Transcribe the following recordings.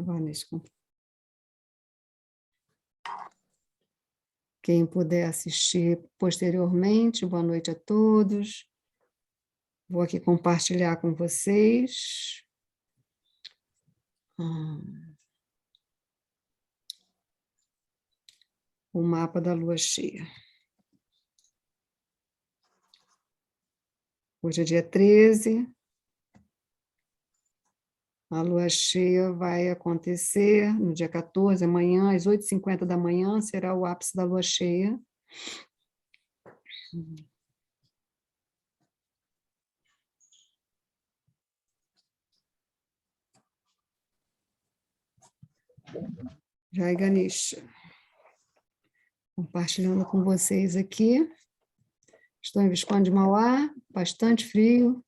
Agora, quem puder assistir posteriormente, boa noite a todos. Vou aqui compartilhar com vocês. O mapa da lua cheia. Hoje é dia 13. A lua cheia vai acontecer no dia 14, amanhã, às 8h50 da manhã, será o ápice da lua cheia. Jai Ganesha. Compartilhando com vocês aqui. Estou em Visconde de Mauá, bastante frio.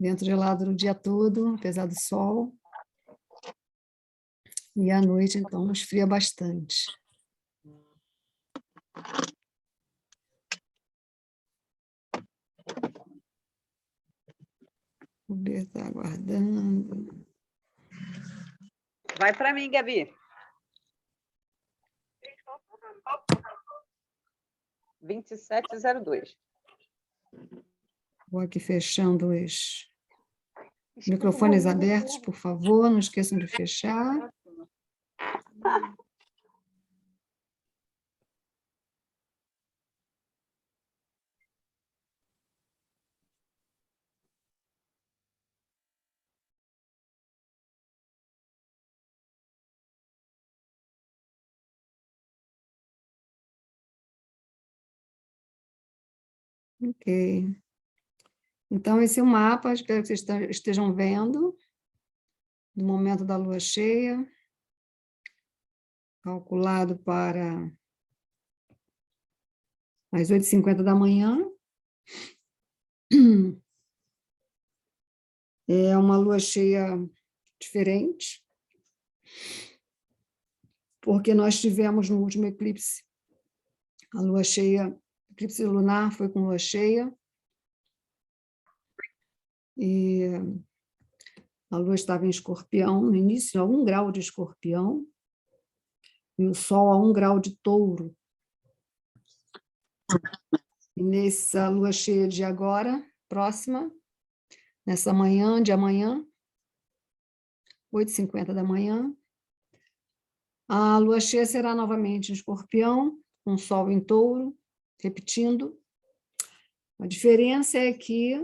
Vento gelado o dia todo, apesar do sol. E à noite, então, esfria bastante. O B está aguardando. Vai para mim, Gabi. 2702. Vou aqui fechando os microfones abertos, por favor, não esqueçam de fechar. Ok. Então, esse é o mapa, espero que vocês estejam vendo, do momento da lua cheia, calculado para as 8h50 da manhã. É uma lua cheia diferente, porque nós tivemos no último eclipse, a lua cheia, eclipse lunar foi com lua cheia, e a lua estava em Escorpião, no início, a 1 grau de Escorpião, e o Sol a 1 grau de Touro. E nessa lua cheia de agora, próxima, nessa manhã de amanhã, 8h50 da manhã, a lua cheia será novamente em Escorpião, com Sol em Touro, repetindo. A diferença é que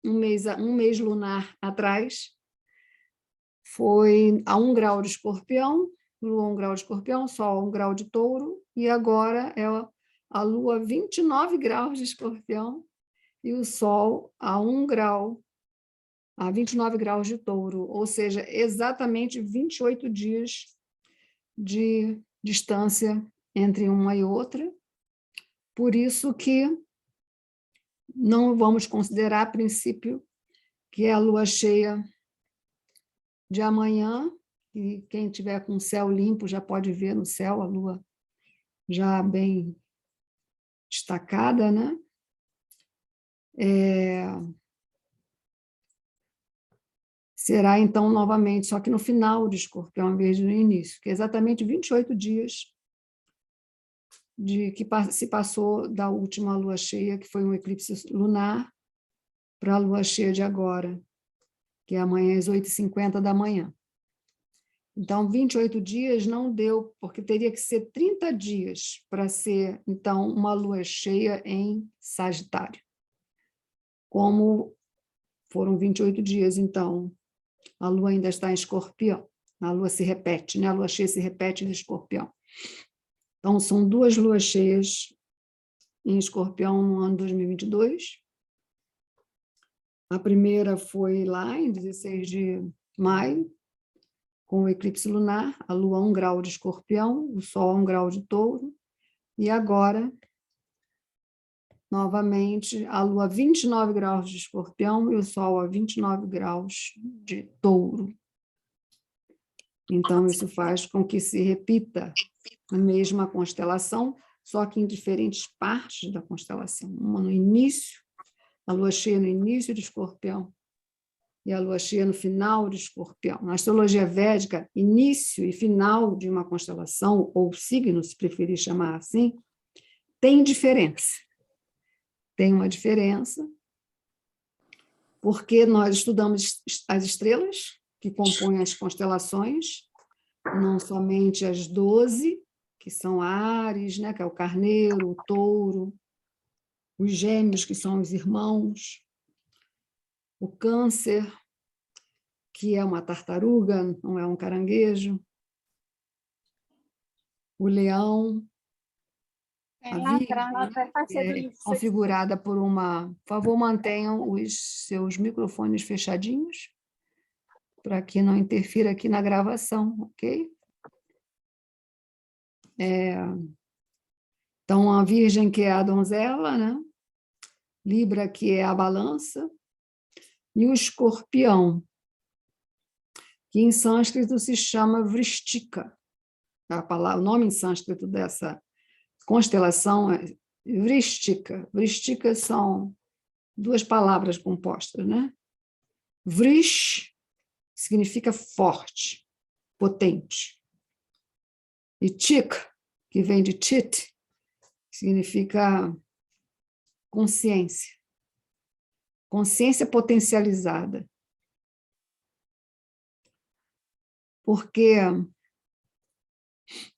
um mês lunar atrás foi a 1 grau de Escorpião, Lua 1 grau de Escorpião, Sol 1 grau de Touro, e agora é a Lua 29 graus de Escorpião e o Sol a 29 graus de Touro, ou seja, exatamente 28 dias de distância entre uma e outra. Por isso que não vamos considerar, a princípio, que é a lua cheia de amanhã, e quem tiver com o céu limpo já pode ver no céu a lua já bem destacada, né? Será, então, novamente, só que no final de Escorpião, ao invés de no início, que é exatamente 28 dias de que se passou da última lua cheia, que foi um eclipse lunar, para a lua cheia de agora, que é amanhã às 8h50 da manhã. Então, 28 dias não deu, porque teria que ser 30 dias para ser, então, uma lua cheia em Sagitário. Como foram 28 dias, então, a lua ainda está em Escorpião. A lua se repete, né? A lua cheia se repete em Escorpião. Então, são 2 luas cheias em Escorpião no ano 2022. A primeira foi lá em 16 de maio, com o eclipse lunar, a lua 1 grau de Escorpião, o Sol 1 grau de Touro, e agora, novamente, a lua 29 graus de Escorpião e o Sol a 29 graus de Touro. Então, isso faz com que se repita a mesma constelação, só que em diferentes partes da constelação. Uma no início, a lua cheia no início de Escorpião, e a lua cheia no final de Escorpião. Na astrologia védica, início e final de uma constelação, ou signo, se preferir chamar assim, tem diferença. Tem uma diferença, porque nós estudamos as estrelas que compõem as constelações, não somente as 12, que são Áries, né, que é o Carneiro, o Touro, os Gêmeos, que são os irmãos, o Câncer, que é uma tartaruga, não é um caranguejo, o Leão, a Virgem, é configurada por uma... Por favor, mantenham os seus microfones fechadinhos, para que não interfira aqui na gravação, ok? Então, a Virgem, que é a donzela, né? Libra, que é a balança, e o Escorpião, que em sânscrito se chama Vrishtika. O nome em sânscrito dessa constelação é Vrishtika. Vrishtika são duas palavras compostas, né? Vrish significa forte, potente. E Tik, que vem de Chit, significa consciência. Consciência potencializada. Porque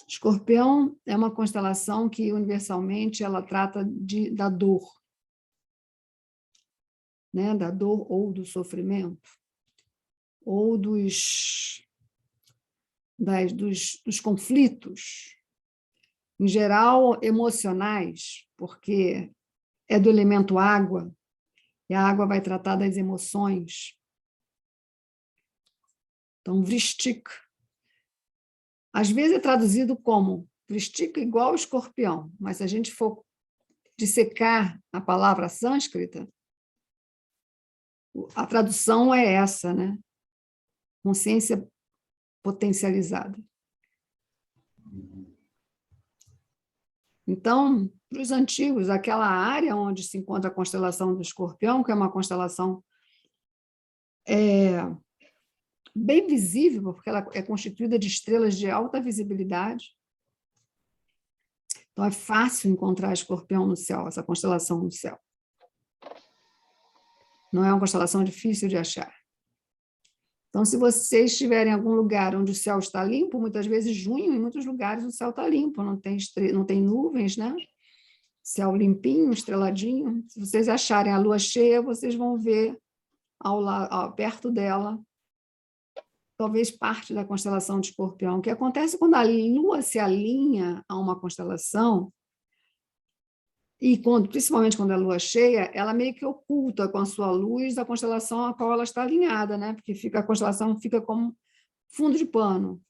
Escorpião é uma constelação que, universalmente, ela trata da dor, né? Da dor ou do sofrimento, ou dos conflitos, em geral, emocionais, porque é do elemento água, e a água vai tratar das emoções. Então, Vrishtika, às vezes é traduzido como Vrishtika igual escorpião, mas se a gente for dissecar a palavra sânscrita, a tradução é essa, né? Consciência potencializada. Então, para os antigos, aquela área onde se encontra a constelação do Escorpião, que é uma constelação bem visível, porque ela é constituída de estrelas de alta visibilidade. Então, é fácil encontrar Escorpião no céu, essa constelação no céu. Não é uma constelação difícil de achar. Então, se vocês estiverem em algum lugar onde o céu está limpo, muitas vezes junho, em muitos lugares o céu está limpo, não tem nuvens, né? Céu limpinho, estreladinho. Se vocês acharem a lua cheia, vocês vão ver perto dela, talvez parte da constelação de Escorpião. O que acontece quando a lua se alinha a uma constelação, e principalmente quando a lua cheia, ela meio que oculta com a sua luz a constelação a qual ela está alinhada, né? Porque a constelação fica como fundo de pano.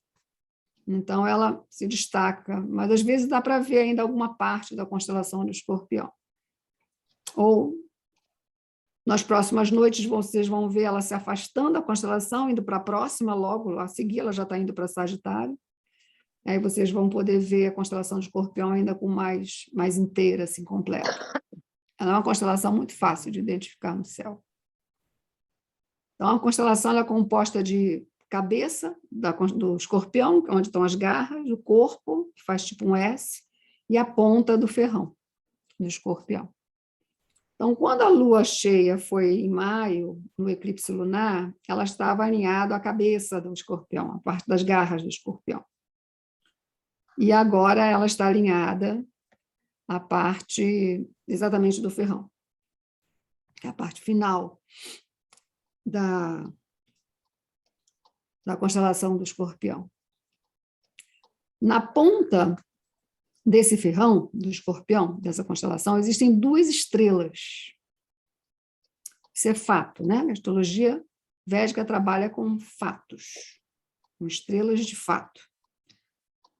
Então, ela se destaca, mas às vezes dá para ver ainda alguma parte da constelação do Escorpião. Ou, nas próximas noites, vocês vão ver ela se afastando da constelação, indo para a próxima, logo a seguir, ela já está indo para Sagitário. Aí vocês vão poder ver a constelação de Escorpião ainda com mais inteira, assim, completa. Ela é uma constelação muito fácil de identificar no céu. Então, a constelação ela é composta de cabeça do Escorpião, onde estão as garras, o corpo, que faz tipo um S, e a ponta do ferrão do Escorpião. Então, quando a lua cheia foi em maio, no eclipse lunar, ela estava alinhada à cabeça do Escorpião, a parte das garras do Escorpião. E agora ela está alinhada à parte exatamente do ferrão, que é a parte final da constelação do Escorpião. Na ponta desse ferrão, do Escorpião, dessa constelação, existem duas estrelas. Isso é fato, né? A astrologia védica trabalha com fatos, com estrelas de fato.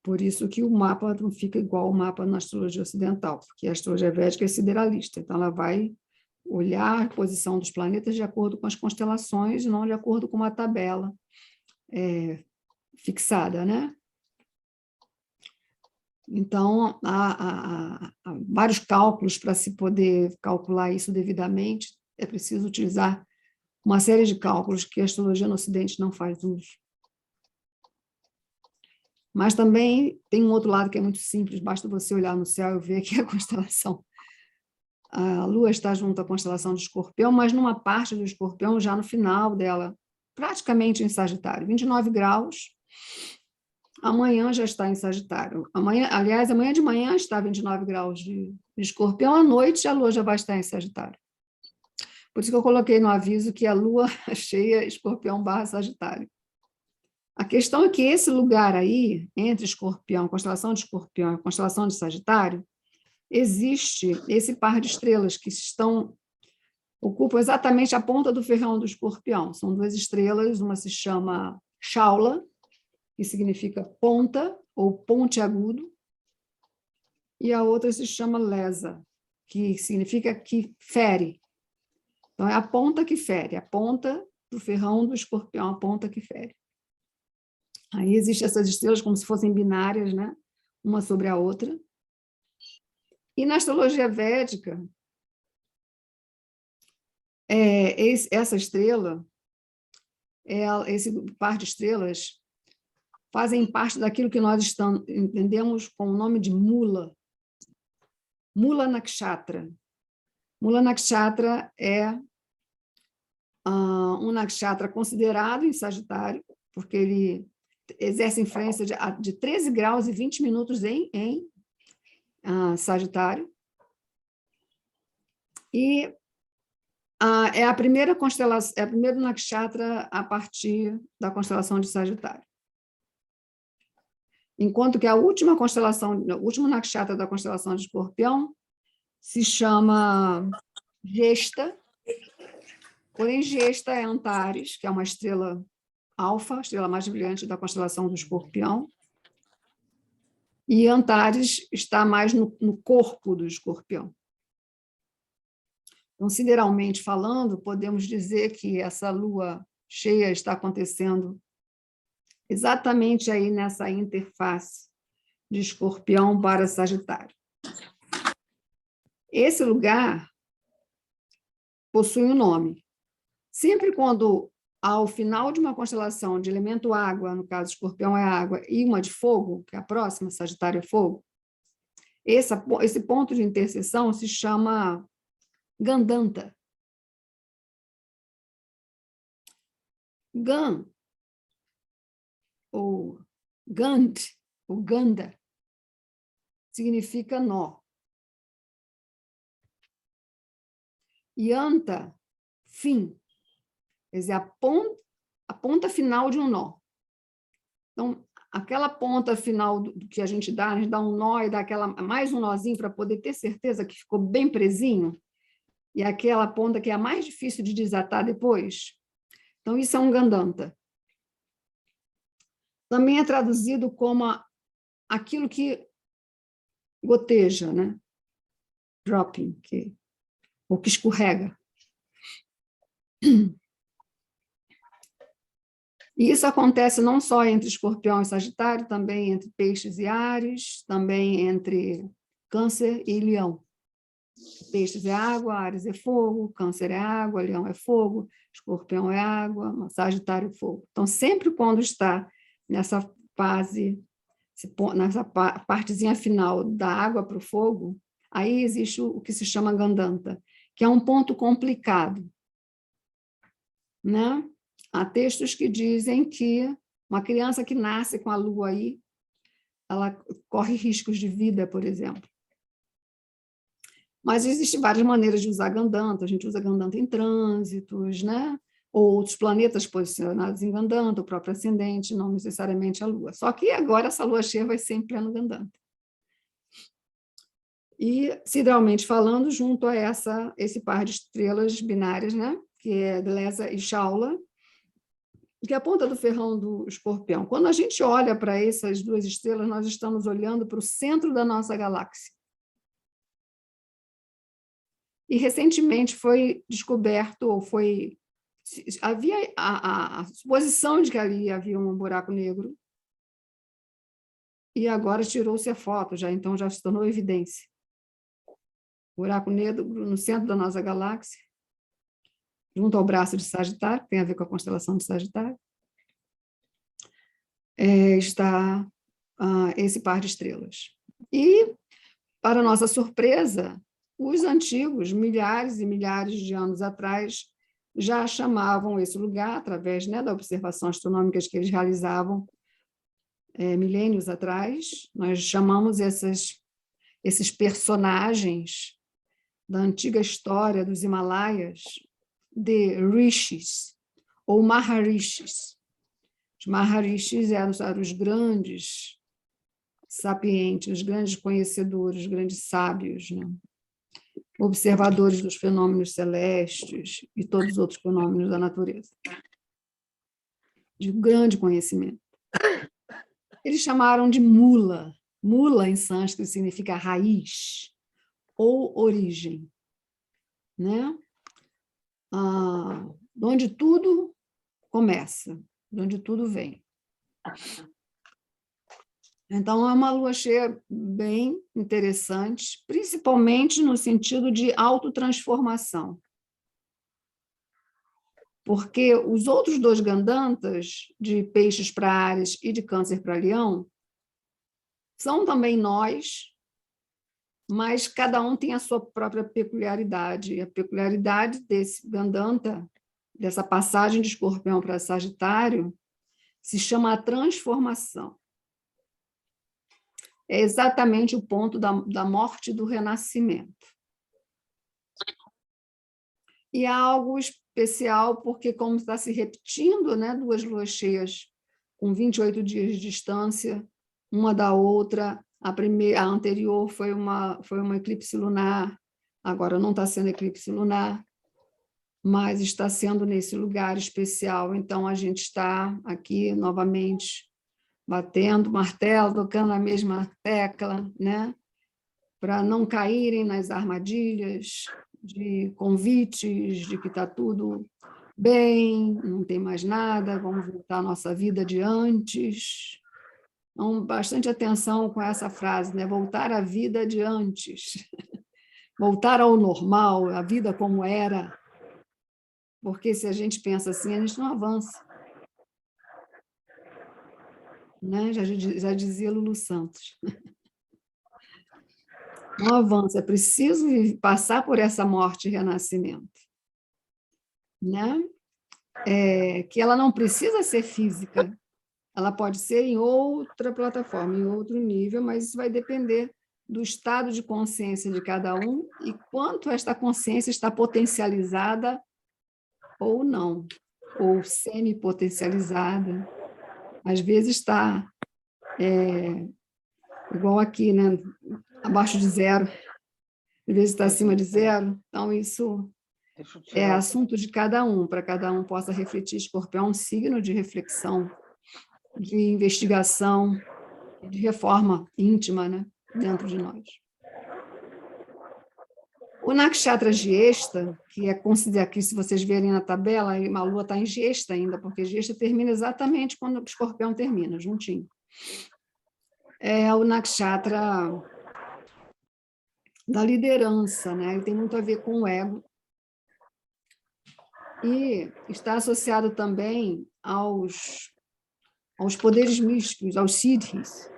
Por isso que o mapa não fica igual ao mapa na astrologia ocidental, porque a astrologia védica é sideralista, então ela vai olhar a posição dos planetas de acordo com as constelações, e não de acordo com uma tabela fixada, né? Então, há vários cálculos para se poder calcular isso devidamente, é preciso utilizar uma série de cálculos que a astrologia no Ocidente não faz uso. Mas também tem um outro lado que é muito simples, basta você olhar no céu e ver que a constelação, a Lua está junto à constelação de Escorpião, mas numa parte do Escorpião, já no final dela, praticamente em Sagitário, 29 graus, amanhã já está em Sagitário. Amanhã, aliás, amanhã de manhã está 29 graus de Escorpião, à noite a Lua já vai estar em Sagitário. Por isso que eu coloquei no aviso que a Lua cheia Escorpião / Sagitário. A questão é que esse lugar aí, entre Escorpião, constelação de Escorpião e constelação de Sagitário, existe esse par de estrelas que ocupam exatamente a ponta do ferrão do Escorpião. São duas estrelas, uma se chama Shaula, que significa ponta ou pontiagudo, e a outra se chama Lesa, que significa que fere. Então, é a ponta que fere, a ponta do ferrão do Escorpião, a ponta que fere. Aí existem essas estrelas como se fossem binárias, né? Uma sobre a outra. E na astrologia védica, essa estrela, esse par de estrelas, fazem parte daquilo que nós entendemos com o nome de Mula. Mula Nakshatra. Mula Nakshatra é um nakshatra considerado em Sagitário, porque ele exerce influência de 13 graus e 20 minutos em Sagitário. E é a primeira constelação, é a primeira nakshatra a partir da constelação de Sagitário. Enquanto que a última constelação, o último nakshatra da constelação de Escorpião se chama Gesta, porém Gesta é Antares, que é uma estrela alfa, a estrela mais brilhante da constelação do Escorpião, e Antares está mais no corpo do Escorpião. Então, sideralmente falando, podemos dizer que essa lua cheia está acontecendo exatamente aí nessa interface de Escorpião para Sagitário. Esse lugar possui um nome. Sempre quando, ao final de uma constelação de elemento água, no caso Escorpião é água, e uma de fogo, que é a próxima, Sagitário é fogo, esse ponto de interseção se chama Gandanta. Gan, ou Gand, ou Ganda, significa nó. E anta, fim, quer dizer, a ponta final de um nó. Então, aquela ponta final do que a gente dá um nó e dá mais um nozinho para poder ter certeza que ficou bem presinho, e aquela ponta que é a mais difícil de desatar depois. Então, isso é um Gandanta. Também é traduzido como aquilo que goteja, né? Dropping, ou que escorrega. E isso acontece não só entre Escorpião e Sagitário, também entre Peixes e Áries, também entre Câncer e Leão. Peixes é água, Áries é fogo, Câncer é água, Leão é fogo, Escorpião é água, Sagitário é fogo. Então, sempre quando está nessa fase, nessa partezinha final da água para o fogo, aí existe o que se chama Gandanta, que é um ponto complicado, né? Há textos que dizem que uma criança que nasce com a lua aí, ela corre riscos de vida, por exemplo. Mas existem várias maneiras de usar Gandanta. A gente usa Gandanta em trânsitos, né? Ou outros planetas posicionados em Gandanta, o próprio ascendente, não necessariamente a lua. Só que agora essa lua cheia vai ser em pleno Gandanta. E, sideralmente falando, junto a esse par de estrelas binárias, né? Que é Lesa e Shaula, que é a ponta do ferrão do Escorpião. Quando a gente olha para essas duas estrelas, nós estamos olhando para o centro da nossa galáxia. E recentemente foi descoberto, havia a suposição de que ali havia um buraco negro, e agora tirou-se a foto, então já se tornou evidência. Buraco negro no centro da nossa galáxia. junto ao braço de Sagitário, que tem a ver com a constelação de Sagitário, está esse par de estrelas. E, para nossa surpresa, os antigos, milhares e milhares de anos atrás, já chamavam esse lugar, através, né, da observação astronômica que eles realizavam milênios atrás, nós chamamos esses personagens da antiga história dos Himalaias de rishis, ou maharishis. Os maharishis eram os grandes sapientes, os grandes conhecedores, os grandes sábios, né? Observadores dos fenômenos celestes e todos os outros fenômenos da natureza, de grande conhecimento. Eles chamaram de mula. Mula, em sânscrito, significa raiz ou origem, né? De onde tudo começa, de onde tudo vem. Então, é uma lua cheia bem interessante, principalmente no sentido de autotransformação. Porque os outros dois Gandantas, de Peixes para Áries e de Câncer para Leão, são também nós, mas cada um tem a sua própria peculiaridade. E a peculiaridade desse Gandanta, dessa passagem de Escorpião para Sagitário, se chama a transformação. É exatamente o ponto da morte e do renascimento. E há algo especial, porque, como está se repetindo, né, duas luas cheias com 28 dias de distância, uma da outra, a anterior foi uma eclipse lunar, agora não está sendo eclipse lunar, mas está sendo nesse lugar especial. Então, a gente está aqui novamente batendo martelo, tocando a mesma tecla, né? Para não caírem nas armadilhas de convites, de que está tudo bem, não tem mais nada, vamos voltar à nossa vida de antes. Então, bastante atenção com essa frase, né? Voltar à vida de antes, voltar ao normal, a vida como era, porque se a gente pensa assim, a gente não avança. Né? Já dizia Lulu Santos. Não avança, é preciso passar por essa morte e renascimento. Né? Que ela não precisa ser física, ela pode ser em outra plataforma, em outro nível, mas isso vai depender do estado de consciência de cada um e quanto esta consciência está potencializada ou não, ou semi-potencializada. Às vezes está igual aqui, né? Abaixo de zero, às vezes está acima de zero. Então, isso é assunto de cada um, para cada um possa refletir. Escorpião é um signo de reflexão, de investigação, de reforma íntima, né? Dentro de nós. O Nakshatra Jyeshta, que é considerado aqui, se vocês verem na tabela, a lua está em Jyeshta ainda, porque Jyeshta termina exatamente quando o Escorpião termina, juntinho. É o Nakshatra da liderança, né? Ele tem muito a ver com o ego. E está associado também aos poderes místicos, aos siddhis.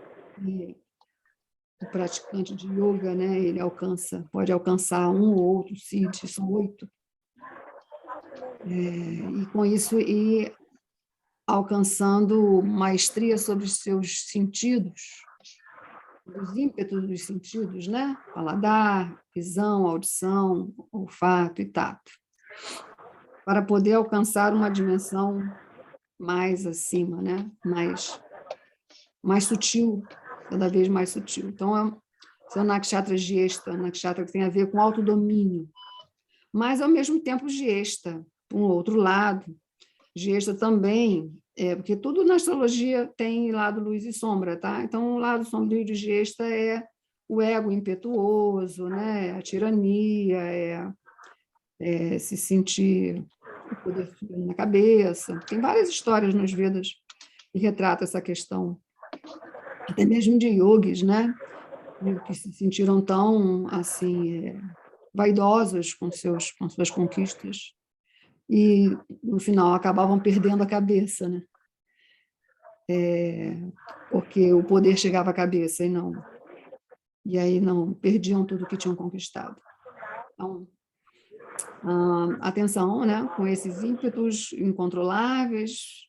O praticante de yoga, né? Ele pode alcançar um ou outro siddhi, são 8. E com isso ir alcançando maestria sobre os seus sentidos, os ímpetos dos sentidos, né? Paladar, visão, audição, olfato e tato, para poder alcançar uma dimensão mais acima, né? mais sutil, cada vez mais sutil. Então, é o Nakshatra Jyeshta, um Nakshatra que tem a ver com autodomínio, mas, ao mesmo tempo, Jyeshta, por um outro lado, Jyeshta também, porque tudo na astrologia tem lado luz e sombra, tá? Então, o lado sombrio de Jyeshta é o ego impetuoso, né? A tirania, se sentir o poder na cabeça. Tem várias histórias nos Vedas que retratam essa questão, até mesmo de yogis, né? Que se sentiram tão assim vaidosos com suas conquistas, e, no final, acabavam perdendo a cabeça, né? Porque o poder chegava à cabeça e aí não perdiam tudo que tinham conquistado. Então, atenção, né? Com esses ímpetos incontroláveis,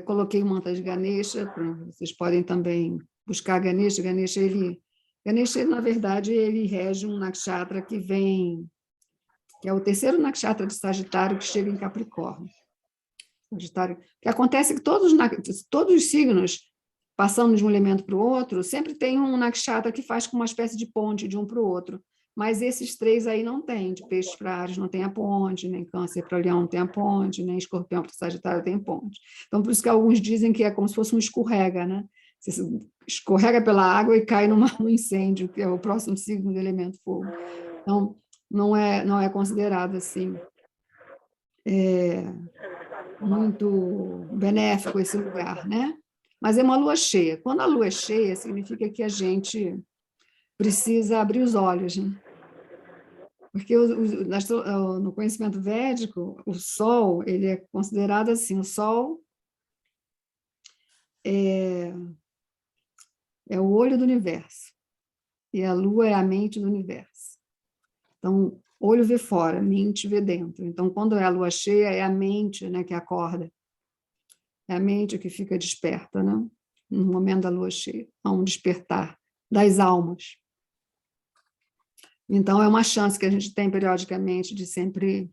coloquei o mantra de Ganesha, vocês podem também buscar Ganesha. Ganesha, na verdade, ele rege um nakshatra que é o terceiro nakshatra de Sagitário que chega em Capricórnio. Sagitário, o que acontece é que todos os signos, passando de um elemento para o outro, sempre tem um nakshatra que faz com uma espécie de ponte de um para o outro. Mas esses três aí não tem, de Peixes para Áries não tem a ponte, nem Câncer para Leão não tem a ponte, nem Escorpião para Sagitário tem ponte. Então, por isso que alguns dizem que é como se fosse um escorrega, né? Você escorrega pela água e cai no incêndio, que é o próximo signo do elemento fogo. Então, não é considerado assim muito benéfico esse lugar, né? Mas é uma lua cheia. Quando a lua é cheia, significa que a gente precisa abrir os olhos, né? Porque no conhecimento védico, o Sol, ele é considerado assim, o Sol é o olho do universo, e a Lua é a mente do universo. Então, olho vê fora, mente vê dentro. Então, quando é a Lua cheia, é a mente, né, que acorda, é a mente que fica desperta, né? No momento da Lua cheia, há um despertar das almas. Então, é uma chance que a gente tem periodicamente de sempre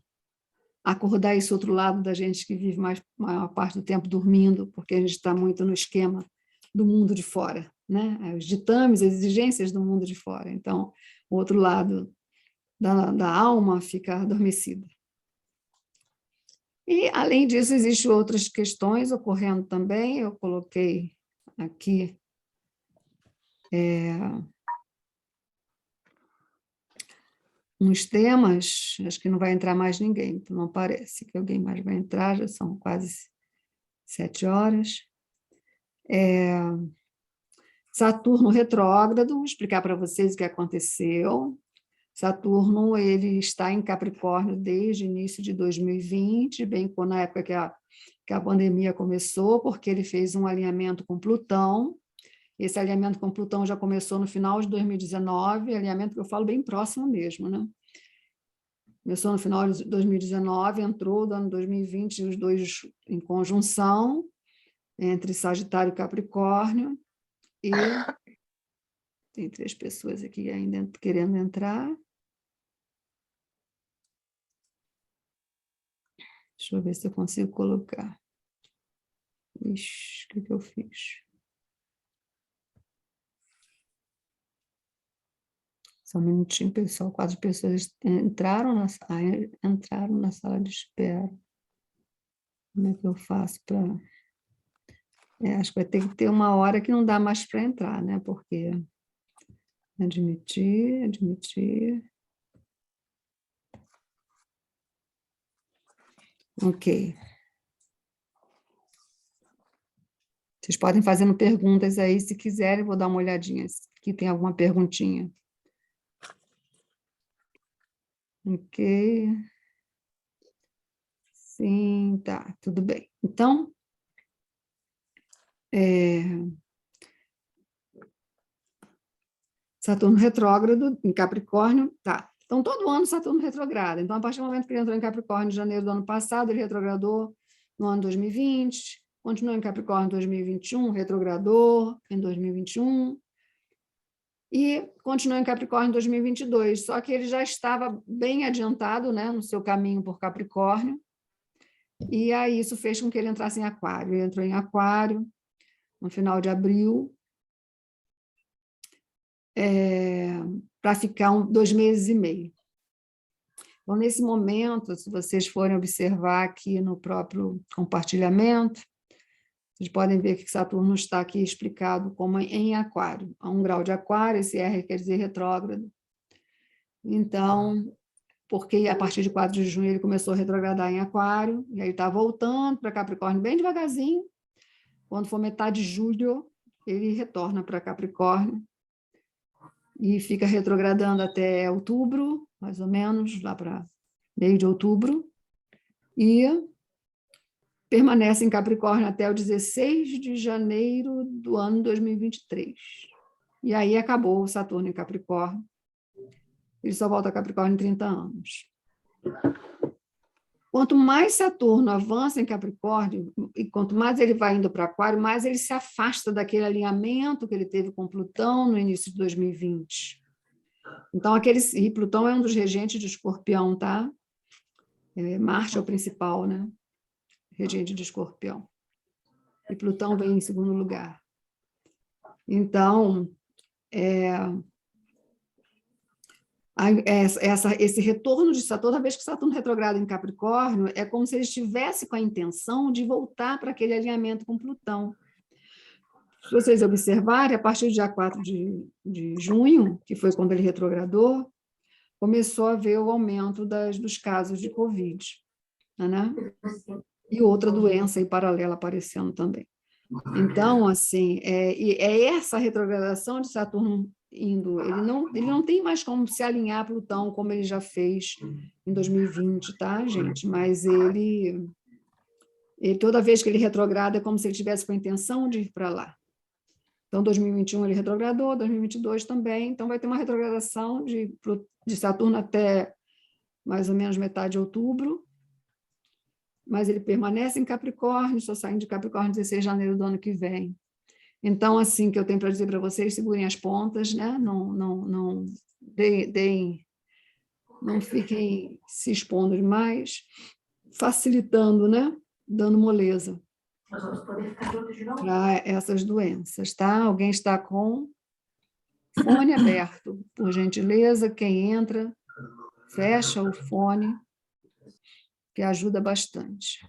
acordar esse outro lado da gente que vive maior parte do tempo dormindo, porque a gente está muito no esquema do mundo de fora, né? Os ditames, as exigências do mundo de fora. Então, o outro lado da alma fica adormecido. E, além disso, existem outras questões ocorrendo também. Eu coloquei aqui uns temas, acho que não vai entrar mais ninguém, não parece que alguém mais vai entrar, já são quase 7 horas. Saturno retrógrado, vou explicar para vocês o que aconteceu. Saturno ele está em Capricórnio desde o início de 2020, bem na época que a pandemia começou, porque ele fez um alinhamento com Plutão. Esse alinhamento com Plutão já começou no final de 2019, alinhamento que eu falo bem próximo mesmo, né? Começou no final de 2019, entrou no ano 2020, os dois em conjunção, entre Sagitário e Capricórnio, e tem 3 pessoas aqui ainda querendo entrar. Deixa eu ver se eu consigo colocar. Ixi, o que eu fiz? Só um minutinho, pessoal. 4 pessoas entraram na sala de espera. Como é que eu faço para... acho que vai ter que ter uma hora que não dá mais para entrar, né? Porque admitir. Ok. Vocês podem fazendo perguntas aí, se quiserem, vou dar uma olhadinha aqui tem alguma perguntinha. Ok. Sim, tá, tudo bem. Então, Saturno retrógrado em Capricórnio, tá. Então, todo ano Saturno retrograda. Então, a partir do momento que ele entrou em Capricórnio em janeiro do ano passado, ele retrogradou no ano 2020, continuou em Capricórnio em 2021, retrogradou em 2021, e continuou em Capricórnio em 2022, só que ele já estava bem adiantado, né, no seu caminho por Capricórnio, e aí isso fez com que ele entrasse em Aquário. Ele entrou em Aquário no final de abril, para ficar 2 meses e meio. Então, nesse momento, se vocês forem observar aqui no próprio compartilhamento, vocês podem ver que Saturno está aqui explicado como em Aquário. A 1 grau de Aquário, esse R quer dizer retrógrado. Então, porque a partir de 4 de junho ele começou a retrogradar em Aquário, e aí está voltando para Capricórnio bem devagarzinho. Quando for metade de julho, ele retorna para Capricórnio e fica retrogradando até outubro, mais ou menos, lá para meio de outubro. e permanece em Capricórnio até o 16 de janeiro do ano 2023. E aí acabou o Saturno em Capricórnio. Ele só volta a Capricórnio em 30 anos. Quanto mais Saturno avança em Capricórnio, e quanto mais ele vai indo para Aquário, mais ele se afasta daquele alinhamento que ele teve com Plutão no início de 2020. Então, e Plutão é um dos regentes de Escorpião, tá? Marte é o principal, né? Regente de Escorpião. E Plutão vem em segundo lugar. Então, esse retorno de Saturno, toda vez que Saturno retrograda em Capricórnio, é como se ele estivesse com a intenção de voltar para aquele alinhamento com Plutão. Se vocês observarem, a partir do dia 4 de junho, que foi quando ele retrogradou, começou a haver o aumento dos casos de Covid, né? E outra doença aí paralela aparecendo também. Então, assim, essa retrogradação de Saturno indo, ele não tem mais como se alinhar a Plutão como ele já fez em 2020, tá, gente? Mas ele toda vez que ele retrograda é como se ele tivesse com a intenção de ir para lá. Então, 2021 ele retrogradou, 2022 também, então vai ter uma retrogradação de Saturno até mais ou menos metade de outubro, mas ele permanece em Capricórnio, só saindo de Capricórnio 16 de janeiro do ano que vem. Então, assim, que eu tenho para dizer para vocês, segurem as pontas, né? Não fiquem se expondo demais, facilitando, né? Dando moleza para essas doenças, tá? Alguém está com fone aberto, por gentileza, quem entra, fecha o fone, que ajuda bastante.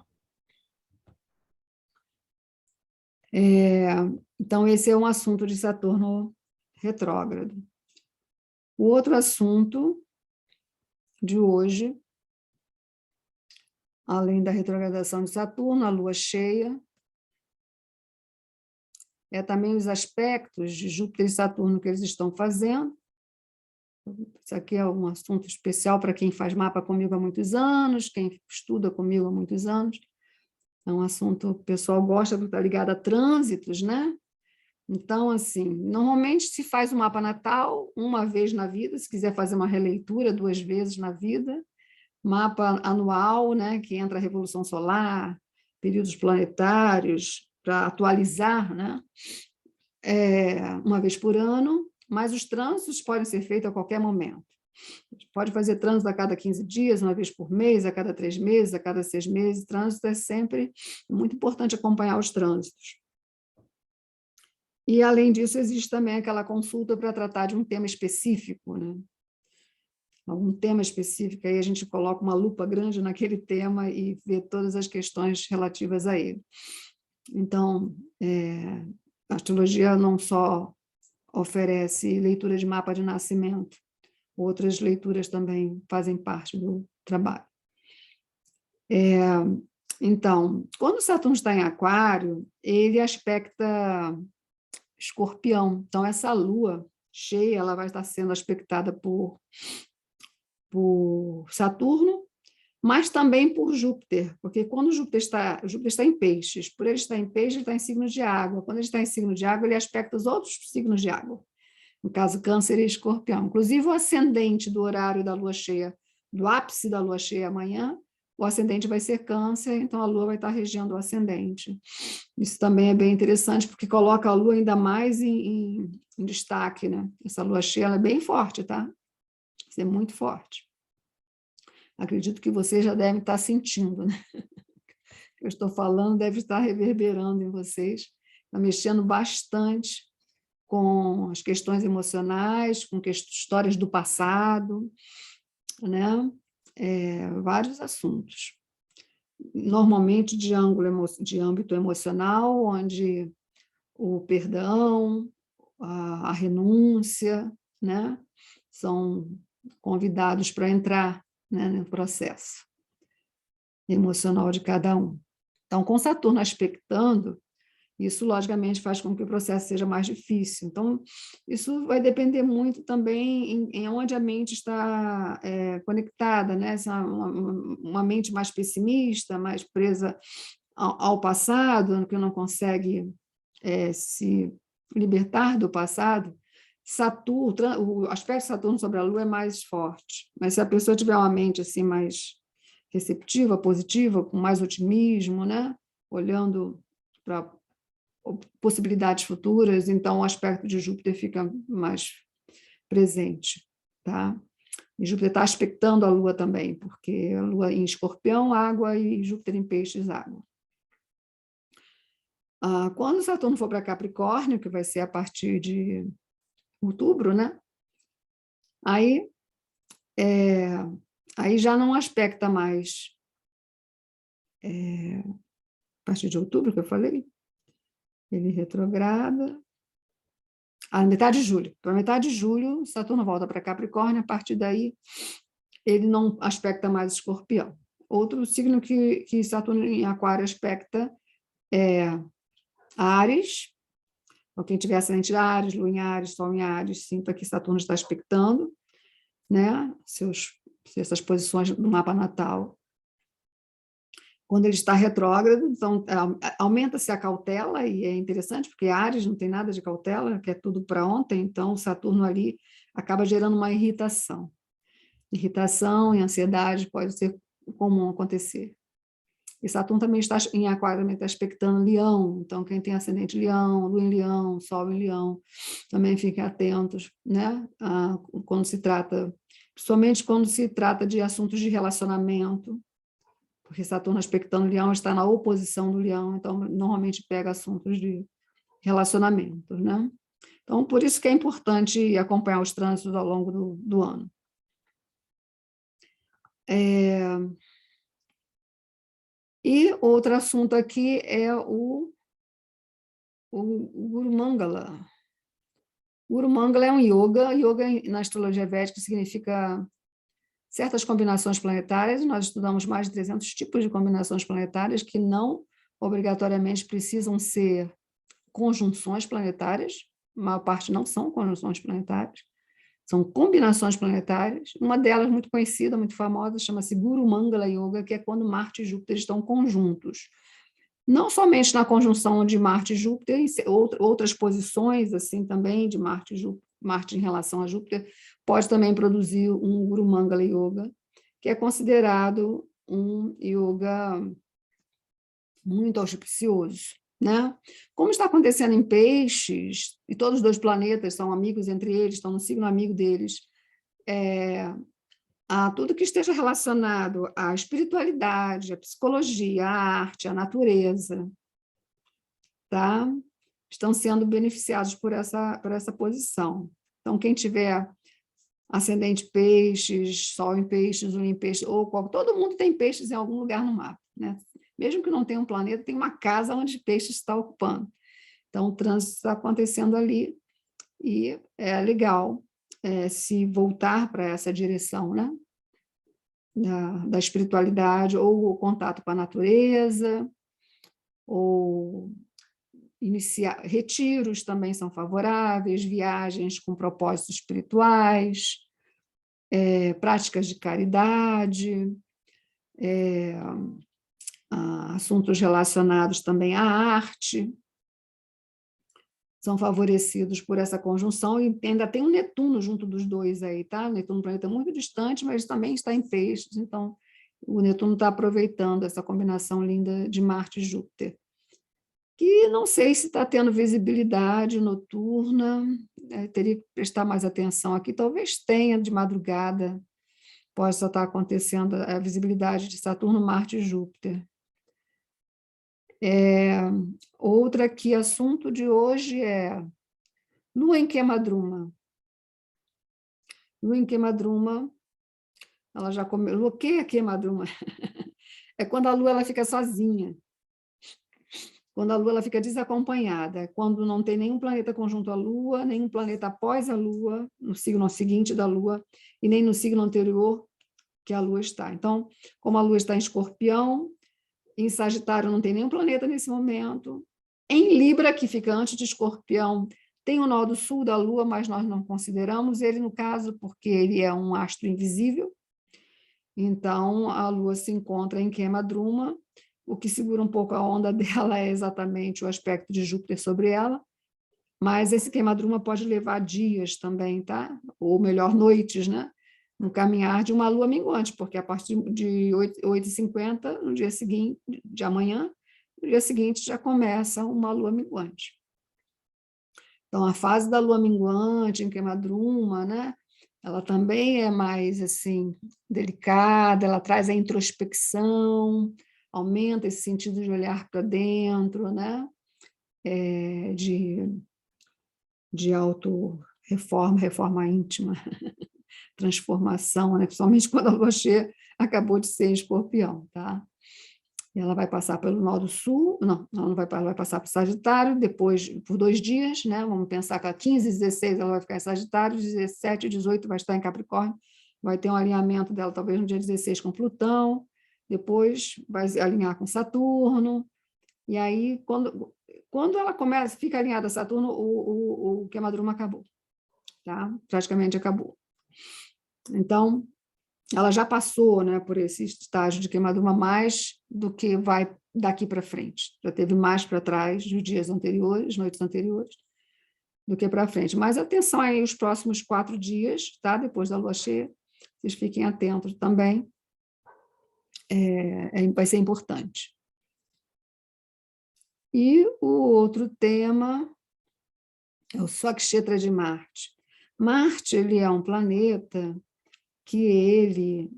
Então, esse é um assunto de Saturno retrógrado. O outro assunto de hoje, além da retrogradação de Saturno, a lua cheia, é também os aspectos de Júpiter e Saturno que eles estão fazendo. Isso aqui é um assunto especial para quem faz mapa comigo há muitos anos, quem estuda comigo há muitos anos. É um assunto que o pessoal gosta, porque está ligado a trânsitos, né? Então, assim, normalmente se faz o mapa natal uma vez na vida, se quiser fazer uma releitura 2 vezes na vida, mapa anual, né, que entra a revolução solar, períodos planetários, para atualizar, né, uma vez por ano, mas os trânsitos podem ser feitos a qualquer momento. Pode fazer trânsito a cada 15 dias, uma vez por mês, a cada 3 meses, a cada 6 meses. Trânsito é sempre muito importante acompanhar os trânsitos. E, além disso, existe também aquela consulta para tratar de um tema específico, né? Algum tema específico, aí a gente coloca uma lupa grande naquele tema e vê todas as questões relativas a ele. Então, a astrologia não só oferece leitura de mapa de nascimento, outras leituras também fazem parte do trabalho. Então, quando Saturno está em Aquário, ele aspecta Escorpião. Então, essa lua cheia, ela vai estar sendo aspectada por Saturno, mas também por Júpiter, porque quando Júpiter está em peixes, por ele estar em peixes, ele está em signo de água. Quando ele está em signo de água, ele aspecta os outros signos de água, no caso, Câncer e Escorpião. Inclusive, o ascendente do horário da lua cheia, do ápice da lua cheia amanhã, o ascendente vai ser Câncer, então a lua vai estar regendo o ascendente. Isso também é bem interessante, porque coloca a lua ainda mais em destaque, né? Essa lua cheia ela é bem forte, tá? Isso é muito forte. Acredito que vocês já devem estar sentindo, né? O que eu estou falando deve estar reverberando em vocês, está mexendo bastante com as questões emocionais, com histórias do passado, né? Vários assuntos. Normalmente de âmbito emocional, onde o perdão, a renúncia, né, são convidados para entrar, né, no processo emocional de cada um. Então, com Saturno aspectando, Isso, logicamente, faz com que o processo seja mais difícil. Então, isso vai depender muito também em onde a mente está conectada, né? Se é uma mente mais pessimista, mais presa ao passado, que não consegue se libertar do passado. Saturno, o aspecto de Saturno sobre a Lua é mais forte, mas se a pessoa tiver uma mente assim mais receptiva, positiva, com mais otimismo, né? Olhando para possibilidades futuras, então o aspecto de Júpiter fica mais presente, tá? E Júpiter está aspectando a Lua também, porque a Lua em Escorpião, água, e Júpiter em Peixes, água. Quando Saturno for para Capricórnio, que vai ser a partir de outubro, né? Aí já não aspecta mais, a partir de outubro, que eu falei, ele retrograda, metade de julho. Para metade de julho, Saturno volta para Capricórnio, a partir daí ele não aspecta mais Escorpião. Outro signo que Saturno em Aquário aspecta é Áries. Então, quem tiver ascendente em Áries, Lua em Áries, Sol em Áries, sinta que Saturno está aspectando, né? Essas posições do mapa natal. Quando ele está retrógrado, então aumenta-se a cautela, e é interessante, porque Áries não tem nada de cautela, que é tudo para ontem, então Saturno ali acaba gerando uma irritação. Irritação e ansiedade pode ser comum acontecer. E Saturno também está em Aquário, também está aspectando Leão, então quem tem ascendente Leão, Lua em Leão, Sol em Leão, também fiquem atentos, né? Quando se trata, principalmente quando se trata de assuntos de relacionamento, porque Saturno aspectando Leão está na oposição do Leão, então normalmente pega assuntos de relacionamento, né? Então, por isso que é importante acompanhar os trânsitos ao longo do ano. E outro assunto aqui é o Guru Mangala. Guru Mangala é um yoga. Yoga na astrologia védica significa certas combinações planetárias, e nós estudamos mais de 300 tipos de combinações planetárias que não obrigatoriamente precisam ser conjunções planetárias, a maior parte não são conjunções planetárias, são combinações planetárias. Uma delas, muito conhecida, muito famosa, chama-se Guru Mangala Yoga, que é quando Marte e Júpiter estão conjuntos. Não somente na conjunção de Marte e Júpiter, outras posições assim também de Marte e Júpiter, Marte em relação a Júpiter, pode também produzir um Guru Mangala Yoga, que é considerado um yoga muito auspicioso, né? Como está acontecendo em Peixes, e todos os dois planetas são amigos entre eles, estão no signo amigo deles, tudo que esteja relacionado à espiritualidade, à psicologia, à arte, à natureza, tá? Estão sendo beneficiados por essa posição. Então, quem tiver ascendente peixes, sol em peixes, lua em peixes, todo mundo tem peixes em algum lugar no mapa, né? Mesmo que não tenha um planeta, tem uma casa onde peixes está ocupando. Então, o trânsito está acontecendo ali e é legal se voltar para essa direção, né? Da espiritualidade, ou o contato com a natureza, ou iniciar retiros também são favoráveis, viagens com propósitos espirituais, práticas de caridade, assuntos relacionados também à arte, são favorecidos por essa conjunção, e ainda tem o Netuno junto dos dois aí, tá? O Netuno é um planeta muito distante, mas também está em Peixes, então o Netuno está aproveitando essa combinação linda de Marte e Júpiter, que não sei se está tendo visibilidade noturna, teria que prestar mais atenção aqui, talvez tenha de madrugada, possa estar acontecendo a visibilidade de Saturno, Marte e Júpiter. Outra que assunto de hoje é Lua em Quemadruma. Lua em Quemadruma, ela já Lua, o que é Quemadruma? É quando a Lua ela fica sozinha. Quando a Lua ela fica desacompanhada, quando não tem nenhum planeta conjunto à Lua, nenhum planeta após a Lua, no signo seguinte da Lua, e nem no signo anterior que a Lua está. Então, como a Lua está em Escorpião, em Sagitário não tem nenhum planeta nesse momento, Em Libra, que fica antes de Escorpião, tem o nó do sul da Lua, mas nós não consideramos ele, no caso, porque ele é um astro invisível. Então, a Lua se encontra em Queima-Druma. O que segura um pouco a onda dela é exatamente o aspecto de Júpiter sobre ela, mas esse Queima-Druma pode levar dias também, tá? Ou melhor, noites, né? No caminhar de uma lua minguante, porque a partir de 8h50, no dia seguinte, de amanhã, no dia seguinte já começa uma lua minguante. Então, a fase da lua minguante em Queima-Druma, né? Ela também é mais assim delicada, ela traz a introspecção, aumenta esse sentido de olhar para dentro, né? De auto-reforma, reforma íntima, transformação, né? Principalmente quando a lua cheia acabou de ser em Escorpião, tá? Ela vai passar pelo nó do sul, não, ela vai passar para o Sagitário, depois por 2 dias, né? Vamos pensar que a 15 e 16 ela vai ficar em Sagitário, 17 e 18 vai estar em Capricórnio, vai ter um alinhamento dela talvez no dia 16 com Plutão, depois vai alinhar com Saturno, e aí quando ela começa, fica alinhada a Saturno, o Queima-Druma acabou, tá? Praticamente acabou. Então, ela já passou, né, por esse estágio de Queima-Druma mais do que vai daqui para frente. Já teve mais para trás dos dias anteriores, noites anteriores, do que para frente. Mas atenção aí os próximos 4 dias, tá? Depois da lua cheia, vocês fiquem atentos também, vai ser importante. E o outro tema é o Swakshetra de Marte. Marte, ele é um planeta que ele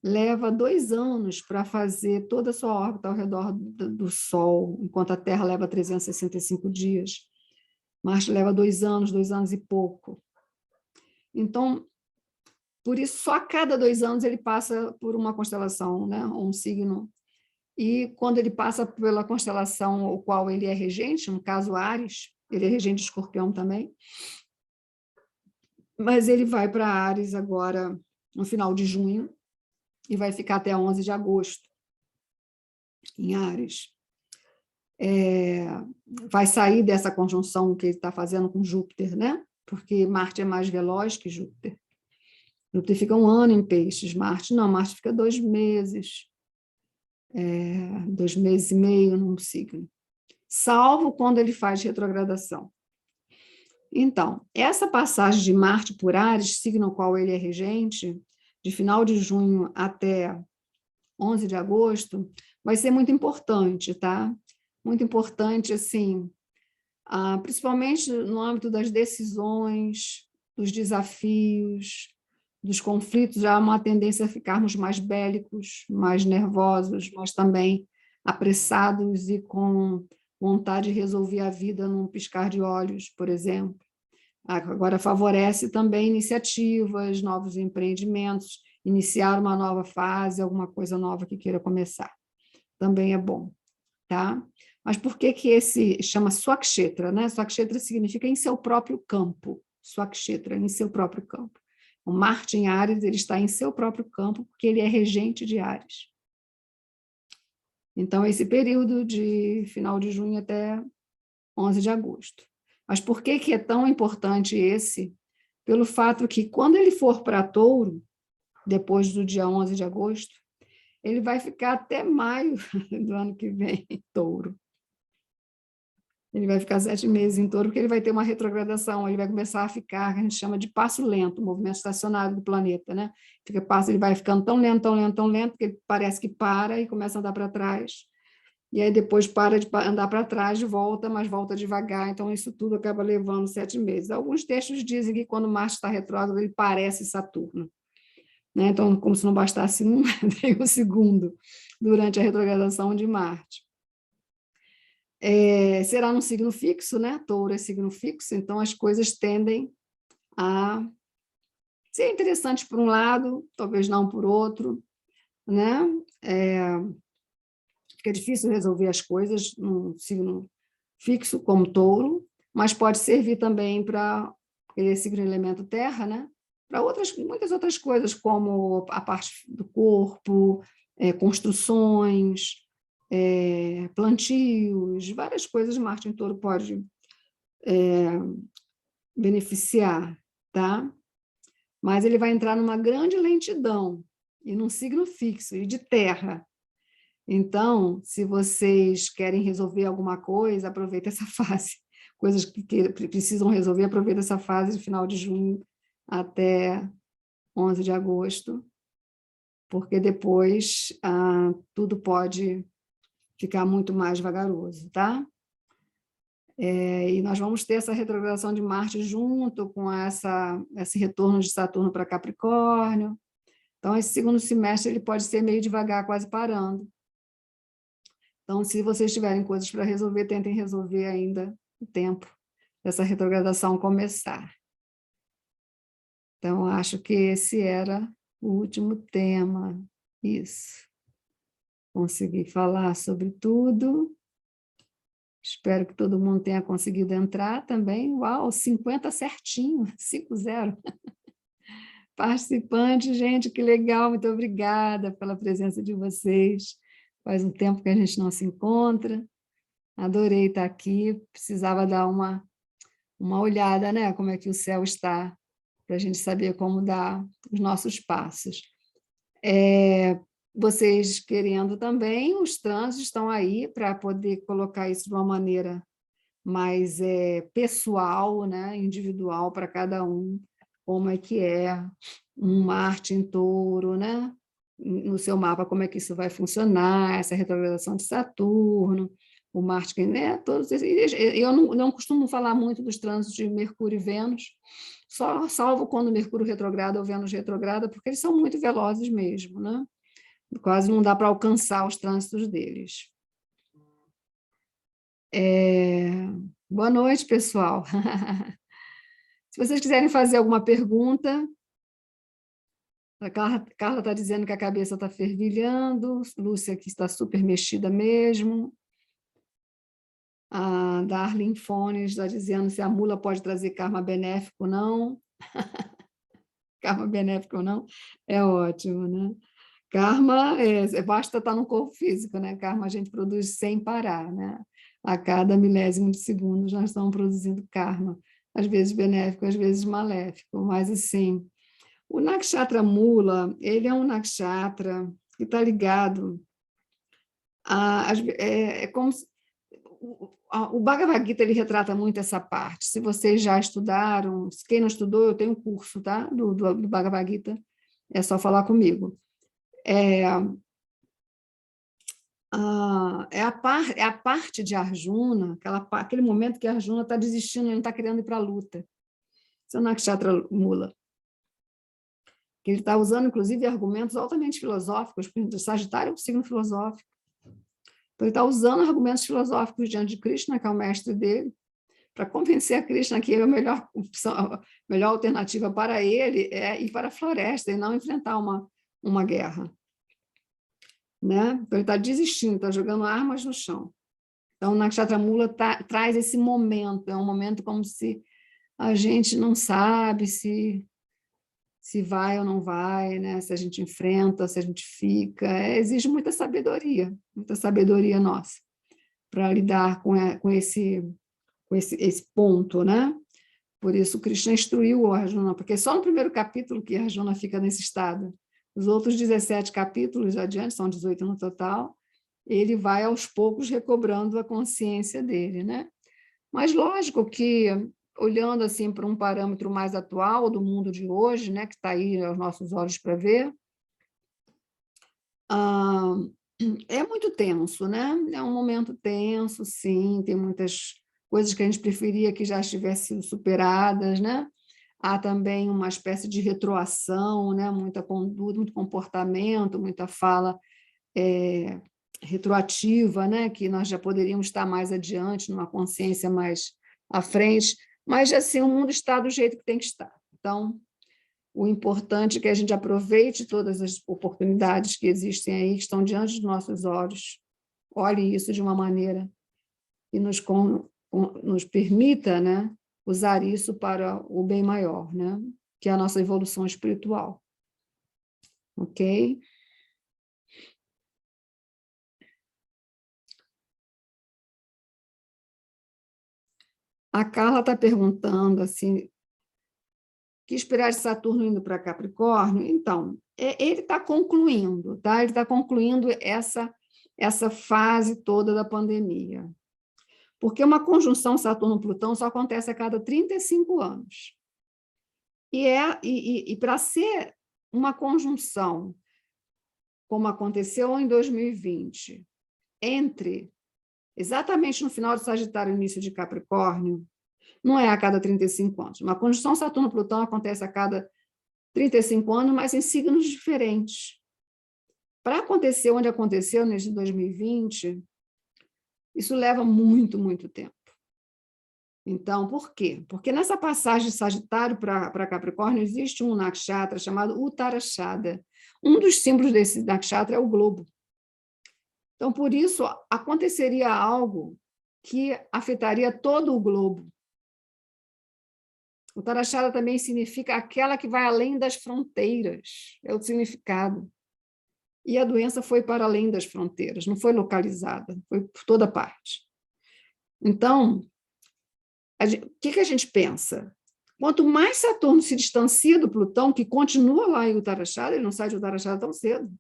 leva 2 anos para fazer toda a sua órbita ao redor do Sol, enquanto a Terra leva 365 dias. Marte leva 2 anos e pouco. Então, por isso, só a cada 2 anos ele passa por uma constelação, né? Um signo. E quando ele passa pela constelação o qual ele é regente, no caso Áries, ele é regente de Escorpião também, mas ele vai para Áries agora no final de junho, e vai ficar até 11 de agosto, em Áries. Vai sair dessa conjunção que ele está fazendo com Júpiter, né? Porque Marte é mais veloz que Júpiter. Júpiter fica 1 ano em Peixes, Marte não, Marte fica 2 meses, 2 meses e meio num signo, salvo quando ele faz retrogradação. Então, essa passagem de Marte por Áries, signo ao qual ele é regente, de final de junho até 11 de agosto, vai ser muito importante, tá? Muito importante, assim, principalmente no âmbito das decisões, dos desafios, dos conflitos. Já há uma tendência a ficarmos mais bélicos, mais nervosos, mas também apressados e com vontade de resolver a vida num piscar de olhos, por exemplo. Agora favorece também iniciativas, novos empreendimentos, iniciar uma nova fase, alguma coisa nova que queira começar. Também é bom, tá? Mas por que esse chama Swakshetra, né? Swakshetra significa em seu próprio campo. Swakshetra, em seu próprio campo. O Marte em Áries, ele está em seu próprio campo, porque ele é regente de Áries. Então, esse período de final de junho até 11 de agosto. Mas por que é tão importante esse? Pelo fato que, quando ele for para Touro, depois do dia 11 de agosto, ele vai ficar até maio do ano que vem em Touro. Ele vai ficar 7 meses em Touro, porque ele vai ter uma retrogradação, ele vai começar a ficar, que a gente chama de passo lento, o movimento estacionário do planeta, né? Ele vai ficando tão lento, tão lento, tão lento, que ele parece que para e começa a andar para trás. E aí depois para de andar para trás, volta, mas volta devagar. Então, isso tudo acaba levando 7 meses. Alguns textos dizem que quando Marte está retrógrado, ele parece Saturno. Né? Então, como se não bastasse um, tem o segundo, durante a retrogradação de Marte. Será num signo fixo, né? Touro é signo fixo, então as coisas tendem a ser interessantes por um lado, talvez não por outro, né? Fica difícil resolver as coisas num signo fixo como Touro, mas pode servir também para ele signo elemento terra, né? Para muitas outras coisas, como a parte do corpo, construções, plantios, várias coisas Marte em Touro pode beneficiar, tá? Mas ele vai entrar numa grande lentidão, e num signo fixo, e de terra. Então, se vocês querem resolver alguma coisa, aproveita essa fase. Coisas que precisam resolver, aproveita essa fase de final de junho até 11 de agosto, porque depois tudo pode ficar muito mais vagaroso, tá? E nós vamos ter essa retrogradação de Marte junto com esse retorno de Saturno para Capricórnio. Então, esse segundo semestre ele pode ser meio devagar, quase parando. Então, se vocês tiverem coisas para resolver, tentem resolver ainda o tempo dessa retrogradação começar. Então, acho que esse era o último tema. Isso. Consegui falar sobre tudo. Espero que todo mundo tenha conseguido entrar também. Uau, 50 certinho, 5-0. Participante, gente, que legal, muito obrigada pela presença de vocês. Faz um tempo que a gente não se encontra. Adorei estar aqui, precisava dar uma olhada, né? Como é que o céu está, para a gente saber como dar os nossos passos. Vocês querendo também, os trânsitos estão aí para poder colocar isso de uma maneira mais pessoal, né? Individual para cada um, como é que é um Marte em Touro, né? No seu mapa, como é que isso vai funcionar, essa retrogradação de Saturno, o Marte, né? Todos esses, eu não costumo falar muito dos trânsitos de Mercúrio e Vênus, salvo quando Mercúrio retrograda ou Vênus retrograda, porque eles são muito velozes mesmo, né? Quase não dá para alcançar os trânsitos deles. Boa noite, pessoal. Se vocês quiserem fazer alguma pergunta, a Carla está dizendo que a cabeça está fervilhando, Lúcia aqui está super mexida mesmo. A Darlene Fones está dizendo se a mula pode trazer karma benéfico ou não. Karma benéfico ou não, é ótimo, né? Karma, basta estar no corpo físico, né? Karma a gente produz sem parar, né? A cada milésimo de segundo nós estamos produzindo karma, às vezes benéfico, às vezes maléfico, mas assim, o nakshatra mula, ele é um nakshatra que está ligado como se, o Bhagavad Gita ele retrata muito essa parte. Se vocês já estudaram, quem não estudou, eu tenho um curso, tá? do Bhagavad Gita, é só falar comigo. É a parte de Arjuna, aquele momento que Arjuna está desistindo, ele não está querendo ir para a luta. Isso é o Nakshatra Mula. Que ele está usando, inclusive, argumentos altamente filosóficos, porque o Sagitário é um signo filosófico. Então, ele está usando argumentos filosóficos diante de Krishna, que é o mestre dele, para convencer a Krishna que a melhor opção, a melhor alternativa para ele é ir para a floresta e não enfrentar uma guerra. Né? Então, ele está desistindo, está jogando armas no chão. Então, o Nakshatra Mula traz esse momento, é um momento como se a gente não sabe se vai ou não vai, né? Se a gente enfrenta, se a gente fica. Exige muita sabedoria nossa, para lidar com esse ponto, né? Por isso, Krishna instruiu o Arjuna, porque só no primeiro capítulo que Arjuna fica nesse estado. Os outros 17 capítulos adiante, são 18 no total, ele vai aos poucos recobrando a consciência dele, né? Mas lógico que, olhando assim para um parâmetro mais atual do mundo de hoje, né, que está aí aos nossos olhos para ver, é muito tenso, né? É um momento tenso, sim, tem muitas coisas que a gente preferia que já estivessem sido superadas, né? Há também uma espécie de retroação, né? Muita conduta, muito comportamento, muita fala retroativa, né? Que nós já poderíamos estar mais adiante, numa consciência mais à frente, mas assim, o mundo está do jeito que tem que estar. Então, o importante é que a gente aproveite todas as oportunidades que existem aí, que estão diante dos nossos olhos, olhe isso de uma maneira que nos permita, né, usar isso para o bem maior, né, que é a nossa evolução espiritual. Ok? A Carla está perguntando assim, que esperar de Saturno indo para Capricórnio? Então, ele está concluindo, tá? Ele está concluindo essa fase toda da pandemia. Porque uma conjunção Saturno-Plutão só acontece a cada 35 anos. E para ser uma conjunção, como aconteceu em 2020, entre exatamente no final de Sagitário e início de Capricórnio, não é a cada 35 anos. Uma conjunção Saturno-Plutão acontece a cada 35 anos, mas em signos diferentes. Para acontecer onde aconteceu nesse 2020, isso leva muito, muito tempo. Então, por quê? Porque nessa passagem de Sagitário para Capricórnio existe um nakshatra chamado Uttarashada. Um dos símbolos desse nakshatra é o globo. Então, por isso, aconteceria algo que afetaria todo o globo. Uttarashada também significa aquela que vai além das fronteiras, é o significado. E a doença foi para além das fronteiras, não foi localizada, foi por toda parte. Então, o que a gente pensa? Quanto mais Saturno se distancia do Plutão, que continua lá em Uttarashada, ele não sai de Uttarashada tão cedo,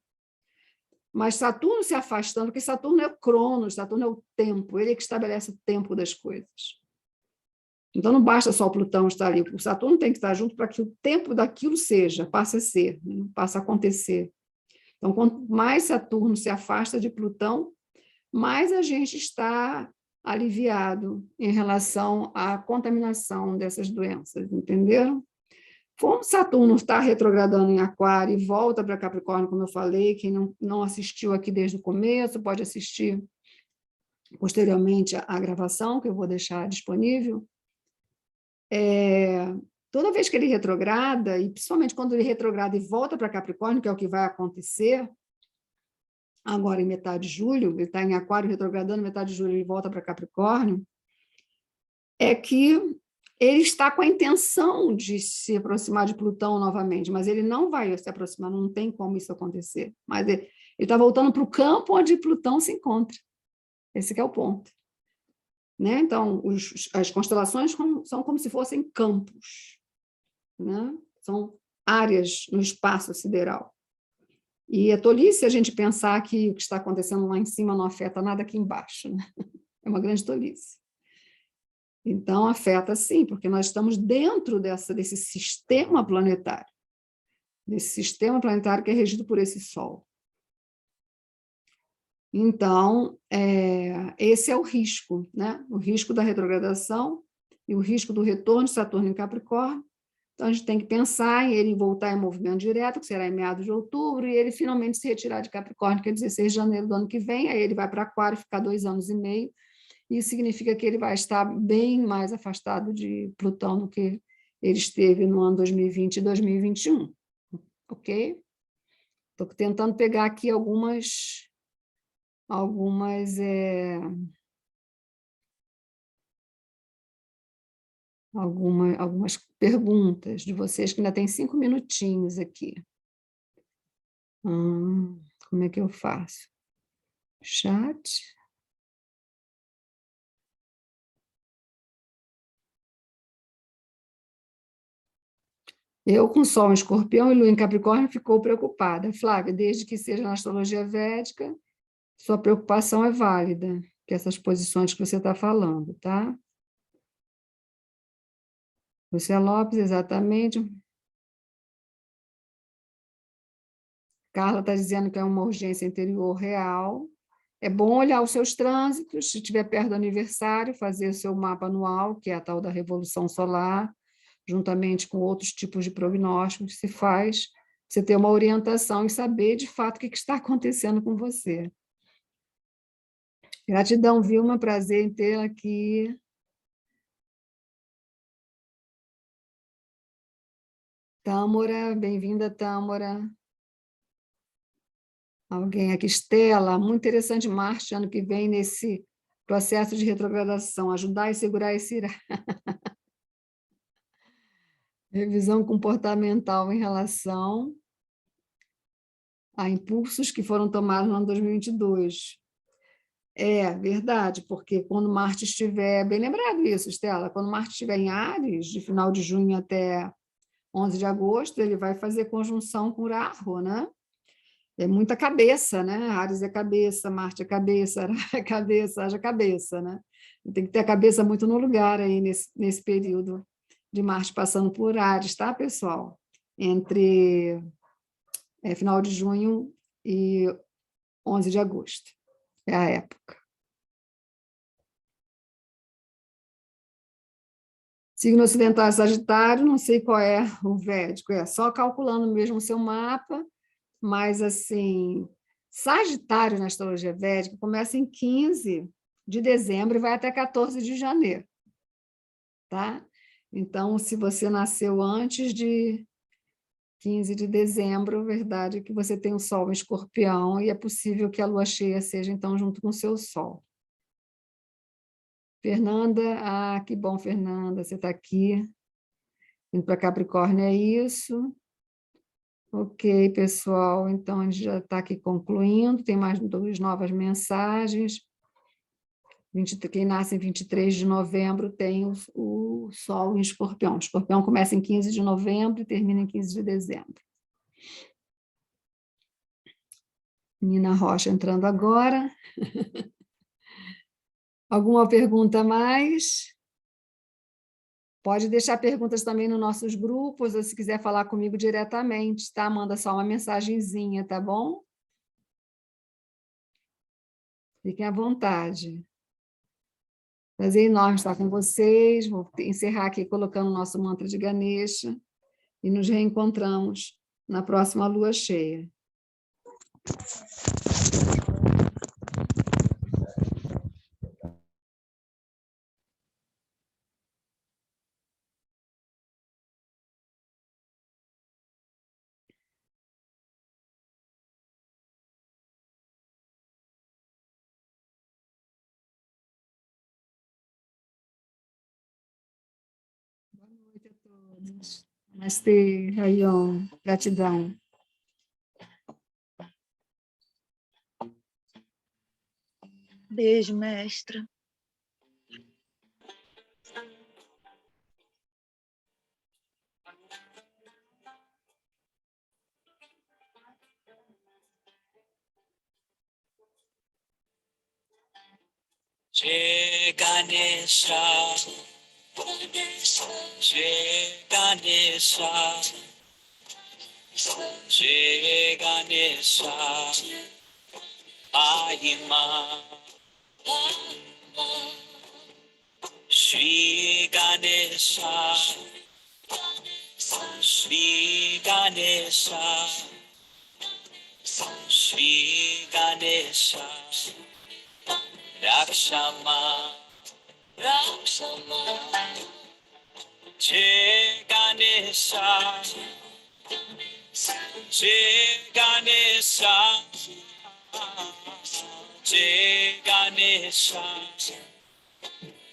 mas Saturno se afastando, porque Saturno é o Cronos, Saturno é o tempo, ele é que estabelece o tempo das coisas. Então, não basta só o Plutão estar ali, o Saturno tem que estar junto para que o tempo daquilo passe a ser, né? Passe a acontecer. Então, quanto mais Saturno se afasta de Plutão, mais a gente está aliviado em relação à contaminação dessas doenças, entenderam? Como Saturno está retrogradando em Aquário e volta para Capricórnio, como eu falei, quem não assistiu aqui desde o começo, pode assistir posteriormente a gravação, que eu vou deixar disponível. Toda vez que ele retrograda, e principalmente quando ele retrograda e volta para Capricórnio, que é o que vai acontecer, agora em metade de julho, ele está em Aquário retrogradando, metade de julho ele volta para Capricórnio, é que ele está com a intenção de se aproximar de Plutão novamente, mas ele não vai se aproximar, não tem como isso acontecer. Mas ele está voltando para o campo onde Plutão se encontra. Esse que é o ponto. Né? Então, as constelações são como se fossem campos, né? São áreas no espaço sideral. E é tolice a gente pensar que o que está acontecendo lá em cima não afeta nada aqui embaixo, né? É uma grande tolice. Então, afeta sim, porque nós estamos dentro desse sistema planetário que é regido por esse Sol. Então, esse é o risco, né? O risco da retrogradação e o risco do retorno de Saturno em Capricórnio. Então, a gente tem que pensar em ele voltar em movimento direto, que será em meados de outubro, e ele finalmente se retirar de Capricórnio, que é 16 de janeiro do ano que vem, aí ele vai para Aquário, ficar 2 anos e meio, e isso significa que ele vai estar bem mais afastado de Plutão do que ele esteve no ano 2020 e 2021, ok? Estou tentando pegar aqui algumas perguntas de vocês, que ainda tem 5 minutinhos aqui. Como é que eu faço? Chat. Eu, com Sol em Escorpião e Lua em Capricórnio, ficou preocupada. Flávia, desde que seja na astrologia védica, sua preocupação é válida, que essas posições que você está falando, tá? Lúcia Lopes, exatamente. Carla está dizendo que é uma urgência interior real. É bom olhar os seus trânsitos, se estiver perto do aniversário, fazer o seu mapa anual, que é a tal da Revolução Solar, juntamente com outros tipos de prognósticos, se faz você ter uma orientação e saber, de fato, o que está acontecendo com você. Gratidão, Vilma, prazer em tê-la aqui. Tâmara, bem-vinda, Tâmara. Alguém aqui, Estela, muito interessante Marte, ano que vem, nesse processo de retrogradação, ajudar e segurar esse irá. Revisão comportamental em relação a impulsos que foram tomados no ano 2022. É verdade, porque quando Marte estiver, bem lembrado isso, Estela, quando Marte estiver em Áries, de final de junho até 11 de agosto, ele vai fazer conjunção com Rahu, né? É muita cabeça, né? Áries é cabeça, Marte é cabeça, Ra é cabeça, haja cabeça, né? Tem que ter a cabeça muito no lugar aí nesse período de Marte passando por Áries, tá, pessoal? Entre final de junho e 11 de agosto. É a época. Signo ocidental é Sagitário, não sei qual é o védico, é só calculando mesmo o seu mapa, mas, assim, Sagitário na astrologia védica começa em 15 de dezembro e vai até 14 de janeiro, tá? Então, se você nasceu antes de 15 de dezembro, verdade é que você tem o Sol em Escorpião e é possível que a lua cheia seja, então, junto com o seu Sol. Fernanda, que bom, Fernanda, você está aqui. Indo para Capricórnio é isso. Ok, pessoal, então a gente já está aqui concluindo, tem mais 2 novas mensagens. Quem nasce em 23 de novembro tem o Sol em Escorpião. Escorpião começa em 15 de novembro e termina em 15 de dezembro. Nina Rocha entrando agora. Alguma pergunta a mais? Pode deixar perguntas também nos nossos grupos, ou se quiser falar comigo diretamente, tá? Manda só uma mensagenzinha, tá bom? Fiquem à vontade. Prazer enorme estar com vocês. Vou encerrar aqui colocando o nosso mantra de Ganesha e nos reencontramos na próxima lua cheia. Boa noite a todos. Namastê, Rayon. Gratidão. Beijo, mestra. Jai Ganesha, Jai Ganesha, Jai Ganesha, Ahima, Shri Ganesha, Shri Ganesha, Shri Ganesha, Rakshama, Jai Ganesha, Jai Ganesha, Jai Ganesha,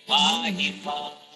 Mahima.